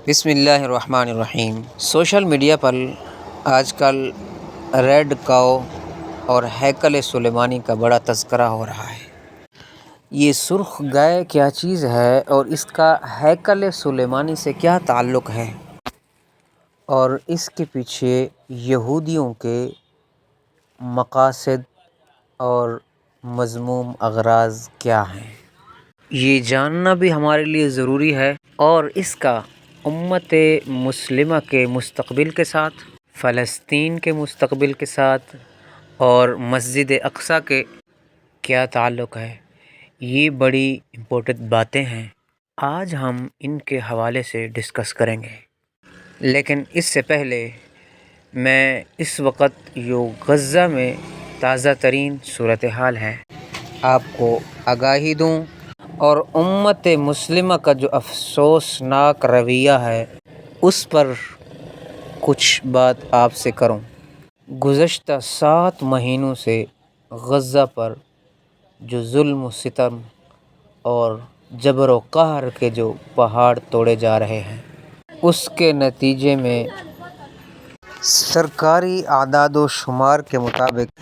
بسم اللہ الرحمن الرحیم۔ سوشل میڈیا پر آج کل ریڈ کاؤ اور ہیکل سلیمانی کا بڑا تذکرہ ہو رہا ہے۔ یہ سرخ گائے کیا چیز ہے اور اس کا ہیکل سلیمانی سے کیا تعلق ہے، اور اس کے پیچھے یہودیوں کے مقاصد اور مذموم اغراض کیا ہیں، یہ جاننا بھی ہمارے لیے ضروری ہے، اور اس کا امت مسلمہ کے مستقبل کے ساتھ، فلسطین کے مستقبل کے ساتھ اور مسجد اقصیٰ کے کیا تعلق ہے۔ یہ بڑی امپورٹنٹ باتیں ہیں، آج ہم ان کے حوالے سے ڈسکس کریں گے۔ لیکن اس سے پہلے میں اس وقت جو غزہ میں تازہ ترین صورتحال ہے آپ کو آگاہی دوں، اور امت مسلمہ کا جو افسوسناک رویہ ہے اس پر کچھ بات آپ سے کروں۔ گزشتہ 7 مہینوں سے غزہ پر جو ظلم و ستم اور جبر و قہر کے جو پہاڑ توڑے جا رہے ہیں، اس کے نتیجے میں سرکاری اعداد و شمار کے مطابق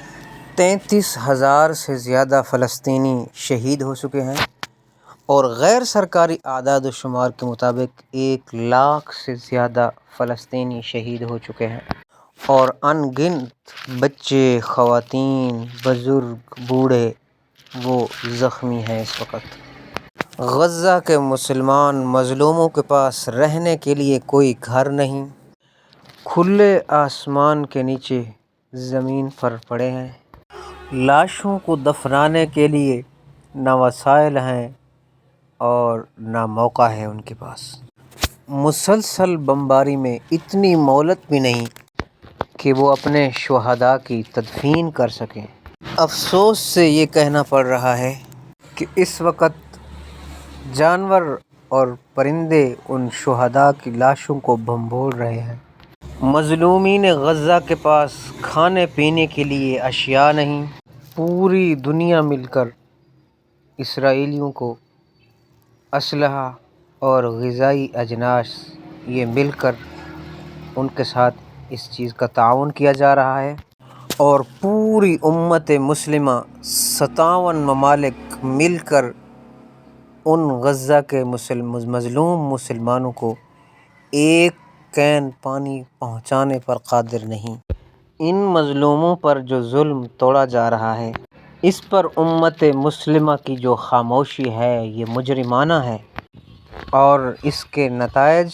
33,000 سے زیادہ فلسطینی شہید ہو چکے ہیں، اور غیر سرکاری اعداد و شمار کے مطابق 1,00,000 سے زیادہ فلسطینی شہید ہو چکے ہیں، اور ان گنت بچے، خواتین، بزرگ، بوڑھے وہ زخمی ہیں۔ اس وقت غزہ کے مسلمان مظلوموں کے پاس رہنے کے لیے کوئی گھر نہیں، کھلے آسمان کے نیچے زمین پر پڑے ہیں، لاشوں کو دفنانے کے لیے نہ وسائل ہیں اور نہ موقع ہے ان کے پاس۔ مسلسل بمباری میں اتنی مہلت بھی نہیں کہ وہ اپنے شہداء کی تدفین کر سکیں۔ افسوس سے یہ کہنا پڑ رہا ہے کہ اس وقت جانور اور پرندے ان شہداء کی لاشوں کو بھنبھوڑ رہے ہیں۔ مظلومین غزہ کے پاس کھانے پینے کے لیے اشیاء نہیں، پوری دنیا مل کر اسرائیلیوں کو اسلحہ اور غذائی اجناس یہ مل کر ان کے ساتھ اس چیز کا تعاون کیا جا رہا ہے، اور پوری امت مسلمہ 57 ممالک مل کر ان غزہ کے مظلوم مسلمانوں کو ایک کین پانی پہنچانے پر قادر نہیں۔ ان مظلوموں پر جو ظلم توڑا جا رہا ہے، اس پر امت مسلمہ کی جو خاموشی ہے یہ مجرمانہ ہے، اور اس کے نتائج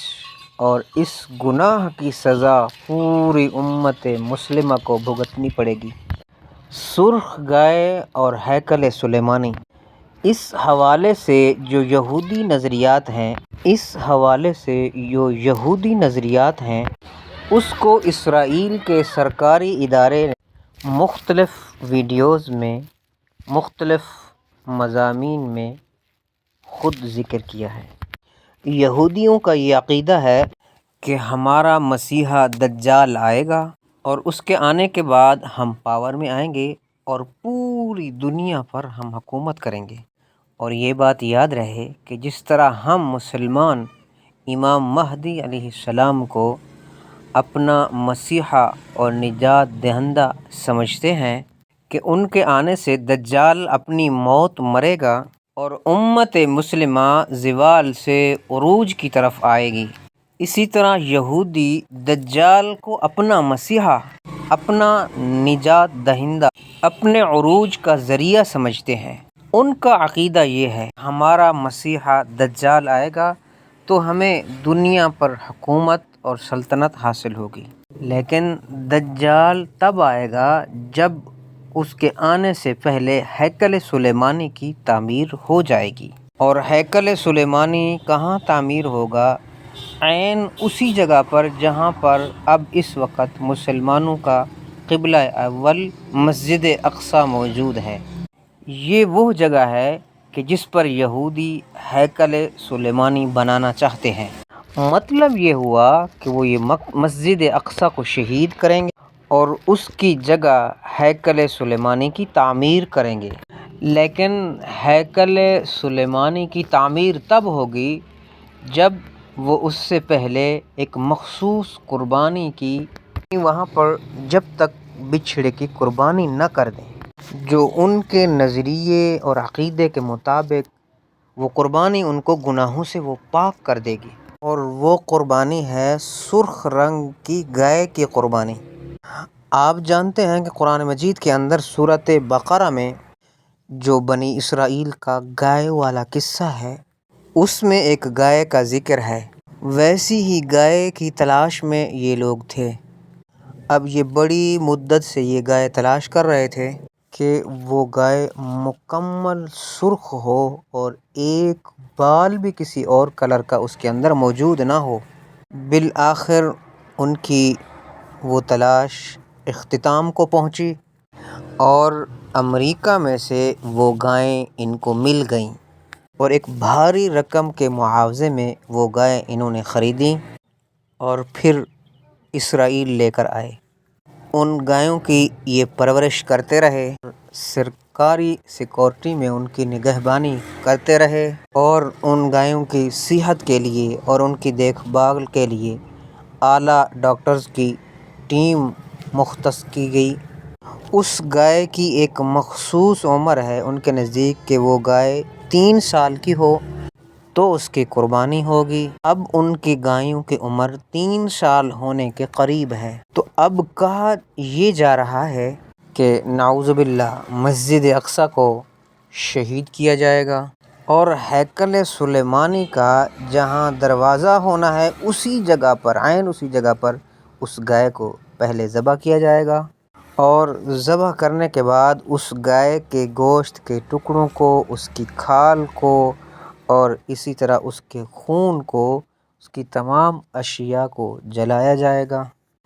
اور اس گناہ کی سزا پوری امت مسلمہ کو بھگتنی پڑے گی۔ سرخ گائے اور ہیکل سلیمانی، اس حوالے سے جو یہودی نظریات ہیں اس کو اسرائیل کے سرکاری ادارے نے مختلف ویڈیوز میں، مختلف مضامین میں خود ذکر کیا ہے۔ یہودیوں کا یہ عقیدہ ہے کہ ہمارا مسیحا دجال آئے گا، اور اس کے آنے کے بعد ہم پاور میں آئیں گے اور پوری دنیا پر ہم حکومت کریں گے۔ اور یہ بات یاد رہے کہ جس طرح ہم مسلمان امام مہدی علیہ السلام کو اپنا مسیحا اور نجات دہندہ سمجھتے ہیں کہ ان کے آنے سے دجال اپنی موت مرے گا اور امت مسلمہ زوال سے عروج کی طرف آئے گی، اسی طرح یہودی دجال کو اپنا مسیحا، اپنا نجات دہندہ، اپنے عروج کا ذریعہ سمجھتے ہیں۔ ان کا عقیدہ یہ ہے، ہمارا مسیحا دجال آئے گا تو ہمیں دنیا پر حکومت اور سلطنت حاصل ہوگی، لیکن دجال تب آئے گا جب اس کے آنے سے پہلے ہیکل سلیمانی کی تعمیر ہو جائے گی۔ اور ہیکل سلیمانی کہاں تعمیر ہوگا؟ عین اسی جگہ پر جہاں پر اب اس وقت مسلمانوں کا قبلہ اول مسجد اقصیٰ موجود ہے۔ یہ وہ جگہ ہے کہ جس پر یہودی ہیکل سلیمانی بنانا چاہتے ہیں۔ مطلب یہ ہوا کہ وہ یہ مسجد اقصیٰ کو شہید کریں گے اور اس کی جگہ ہیکل سلیمانی کی تعمیر کریں گے، لیکن ہیکل سلیمانی کی تعمیر تب ہوگی جب وہ اس سے پہلے ایک مخصوص قربانی کی، وہاں پر جب تک بچھڑے کی قربانی نہ کر دیں، جو ان کے نظریے اور عقیدے کے مطابق وہ قربانی ان کو گناہوں سے وہ پاک کر دے گی، اور وہ قربانی ہے سرخ رنگ کی گائے کی قربانی۔ آپ جانتے ہیں کہ قرآن مجید کے اندر سورۃ بقرہ میں جو بنی اسرائیل کا گائے والا قصہ ہے، اس میں ایک گائے کا ذکر ہے۔ ویسی ہی گائے کی تلاش میں یہ لوگ تھے۔ اب یہ بڑی مدت سے یہ گائے تلاش کر رہے تھے کہ وہ گائے مکمل سرخ ہو اور ایک بال بھی کسی اور کلر کا اس کے اندر موجود نہ ہو۔ بالآخر ان کی وہ تلاش اختتام کو پہنچی اور امریکہ میں سے وہ گائیں ان کو مل گئیں، اور ایک بھاری رقم کے معاوضے میں وہ گائیں انہوں نے خریدیں اور پھر اسرائیل لے کر آئے۔ ان گایوں کی یہ پرورش کرتے رہے، سرکاری سیکورٹی میں ان کی نگہبانی کرتے رہے، اور ان گایوں کی صحت کے لیے اور ان کی دیکھ بھال کے لیے اعلیٰ ڈاکٹرز کی ٹیم مختص کی گئی۔ اس گائے کی ایک مخصوص عمر ہے ان کے نزدیک کہ وہ گائے 3 سال کی ہو تو اس کی قربانی ہوگی۔ اب ان کی گایوں کی عمر 3 سال ہونے کے قریب ہے، تو اب کہا یہ جا رہا ہے کہ نعوذ باللہ مسجد اقصی کو شہید کیا جائے گا، اور ہیکل سلیمانی کا جہاں دروازہ ہونا ہے اسی جگہ پر، عین اسی جگہ پر اس گائے کو پہلے ذبح کیا جائے گا، اور ذبح کرنے کے بعد اس گائے کے گوشت کے ٹکڑوں کو، اس کی کھال کو، اور اسی طرح اس کے خون کو، اس کی تمام اشیاء کو جلایا جائے گا،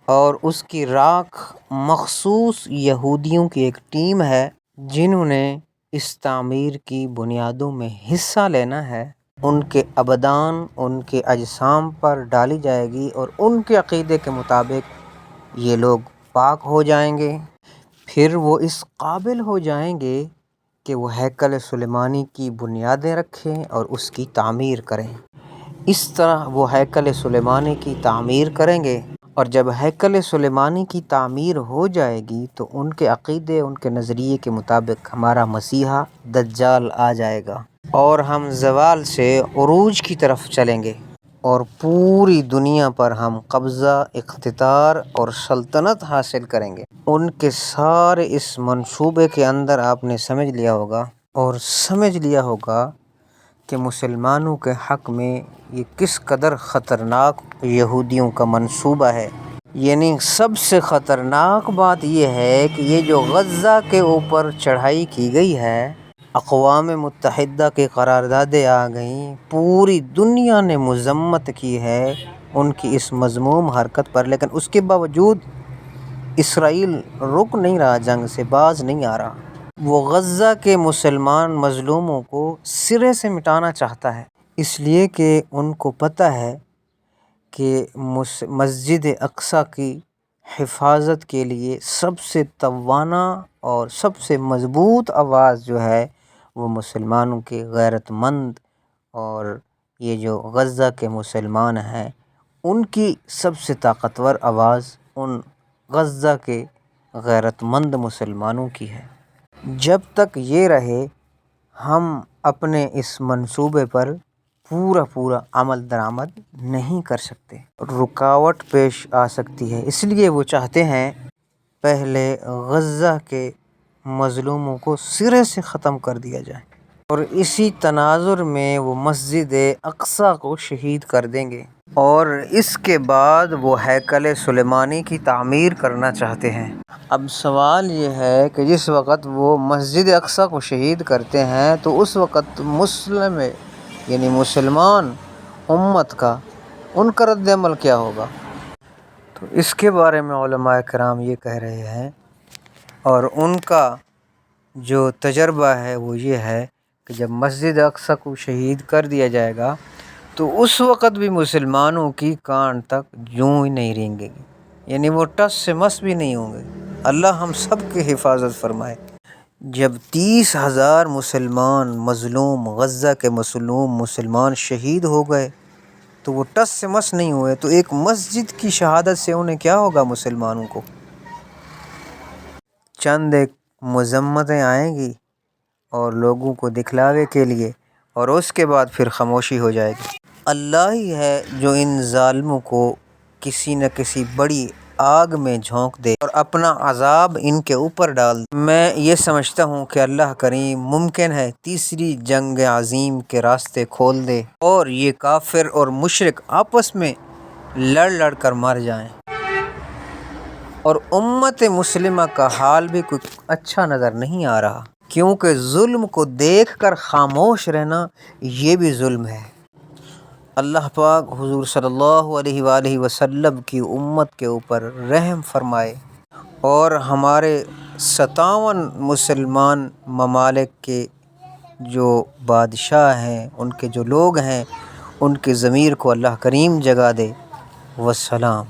اور اس کی راکھ مخصوص یہودیوں کی ایک ٹیم ہے جنہوں نے اس تعمیر کی بنیادوں میں حصہ لینا ہے، ان کے ابدان ان کے اجسام پر ڈالی جائے گی، اور ان کے عقیدے کے مطابق یہ لوگ پاک ہو جائیں گے، پھر وہ اس قابل ہو جائیں گے کہ وہ ہیکل سلیمانی کی بنیادیں رکھیں اور اس کی تعمیر کریں۔ اس طرح وہ ہیکل سلیمانی کی تعمیر کریں گے، اور جب ہیکل سلیمانی کی تعمیر ہو جائے گی تو ان کے عقیدے، ان کے نظریے کے مطابق ہمارا مسیحا دجال آ جائے گا، اور ہم زوال سے عروج کی طرف چلیں گے، اور پوری دنیا پر ہم قبضہ، اقتدار اور سلطنت حاصل کریں گے۔ ان کے سارے اس منصوبے کے اندر آپ نے سمجھ لیا ہوگا کہ مسلمانوں کے حق میں یہ کس قدر خطرناک یہودیوں کا منصوبہ ہے۔ یعنی سب سے خطرناک بات یہ ہے کہ یہ جو غزہ کے اوپر چڑھائی کی گئی ہے، اقوام متحدہ کی قراردادیں آ گئیں، پوری دنیا نے مذمت کی ہے ان کی اس مذموم حرکت پر، لیکن اس کے باوجود اسرائیل رک نہیں رہا، جنگ سے باز نہیں آ رہا۔ وہ غزہ کے مسلمان مظلوموں کو سرے سے مٹانا چاہتا ہے، اس لیے کہ ان کو پتہ ہے کہ مسجد اقصی کی حفاظت کے لیے سب سے توانا اور سب سے مضبوط آواز جو ہے وہ مسلمانوں کے غیرت مند، اور یہ جو غزہ کے مسلمان ہیں ان کی سب سے طاقتور آواز ان غزہ کے غیرت مند مسلمانوں کی ہے۔ جب تک یہ رہے ہم اپنے اس منصوبے پر پورا عمل درآمد نہیں کر سکتے، رکاوٹ پیش آ سکتی ہے، اس لیے وہ چاہتے ہیں پہلے غزہ کے مظلوموں کو سرے سے ختم کر دیا جائے، اور اسی تناظر میں وہ مسجد اقصی کو شہید کر دیں گے، اور اس کے بعد وہ ہیکل سلیمانی کی تعمیر کرنا چاہتے ہیں۔ اب سوال یہ ہے کہ جس وقت وہ مسجد اقصی کو شہید کرتے ہیں تو اس وقت مسلمان امت کا ان کا رد عمل کیا ہوگا؟ تو اس کے بارے میں علماء کرام یہ کہہ رہے ہیں، اور ان کا جو تجربہ ہے وہ یہ ہے کہ جب مسجد اقصی کو شہید کر دیا جائے گا تو اس وقت بھی مسلمانوں کی کان تک جوں ہی نہیں رینگے گی، یعنی وہ ٹس سے مس بھی نہیں ہوں گے۔ اللہ ہم سب کی حفاظت فرمائے۔ جب 30,000 مسلمان مظلوم، غزہ کے مظلوم مسلمان شہید ہو گئے، تو وہ ٹس سے مس نہیں ہوئے، تو ایک مسجد کی شہادت سے انہیں کیا ہوگا مسلمانوں کو؟ چند ایک مذمتیں آئیں گی اور لوگوں کو دکھلاوے کے لیے، اور اس کے بعد پھر خاموشی ہو جائے گی۔ اللہ ہی ہے جو ان ظالموں کو کسی نہ کسی بڑی آگ میں جھونک دے اور اپنا عذاب ان کے اوپر ڈال دے۔ میں یہ سمجھتا ہوں کہ اللہ کریم ممکن ہے تیسری جنگ عظیم کے راستے کھول دے اور یہ کافر اور مشرک آپس میں لڑ لڑ کر مر جائیں، اور امت مسلمہ کا حال بھی کوئی اچھا نظر نہیں آ رہا، کیونکہ ظلم کو دیکھ کر خاموش رہنا یہ بھی ظلم ہے۔ اللہ پاک حضور صلی اللہ علیہ وآلہ وسلم کی امت کے اوپر رحم فرمائے، اور ہمارے 57 مسلمان ممالک کے جو بادشاہ ہیں، ان کے جو لوگ ہیں، ان کے ضمیر کو اللہ کریم جگا دے۔ والسلام۔